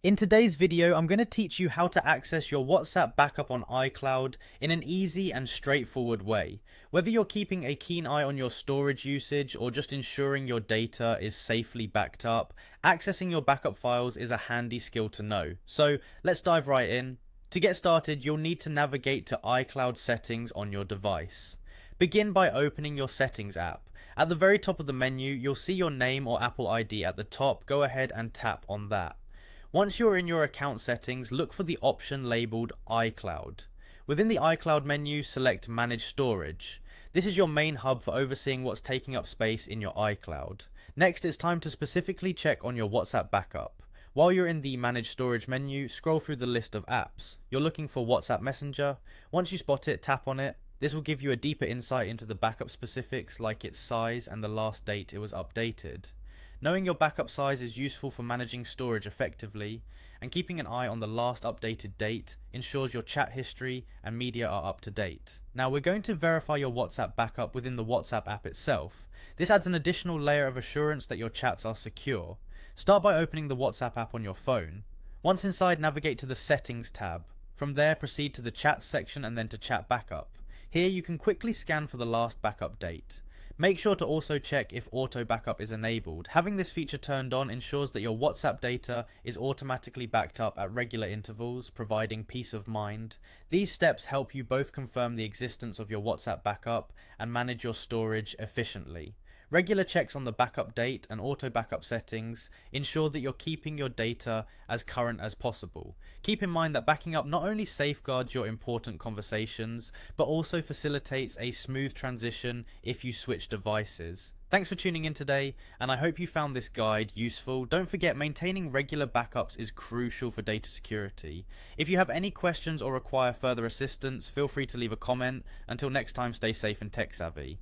In today's video, I'm going to teach you how to access your WhatsApp backup on iCloud in an easy and straightforward way. Whether you're keeping a keen eye on your storage usage or just ensuring your data is safely backed up, accessing your backup files is a handy skill to know. So let's dive right in. To get started, you'll need to navigate to iCloud settings on your device. Begin by opening your settings app. At the very top of the menu, you'll see your name or Apple ID at the top. Go ahead and tap on that. Once you're in your account settings, look for the option labelled iCloud. Within the iCloud menu, select Manage Storage. This is your main hub for overseeing what's taking up space in your iCloud. Next, it's time to specifically check on your WhatsApp backup. While you're in the Manage Storage menu, scroll through the list of apps. You're looking for WhatsApp Messenger. Once you spot it, tap on it. This will give you a deeper insight into the backup specifics like its size and the last date it was updated. Knowing your backup size is useful for managing storage effectively, and keeping an eye on the last updated date ensures your chat history and media are up to date. Now we're going to verify your WhatsApp backup within the WhatsApp app itself. This adds an additional layer of assurance that your chats are secure. Start by opening the WhatsApp app on your phone. Once inside, navigate to the Settings tab. From there, proceed to the Chats section and then to Chat Backup. Here you can quickly scan for the last backup date. Make sure to also check if auto backup is enabled. Having this feature turned on ensures that your WhatsApp data is automatically backed up at regular intervals, providing peace of mind. These steps help you both confirm the existence of your WhatsApp backup and manage your storage efficiently. Regular checks on the backup date and auto backup settings ensure that you're keeping your data as current as possible. Keep in mind that backing up not only safeguards your important conversations, but also facilitates a smooth transition if you switch devices. Thanks for tuning in today, and I hope you found this guide useful. Don't forget, maintaining regular backups is crucial for data security. If you have any questions or require further assistance, feel free to leave a comment. Until next time, stay safe and tech savvy.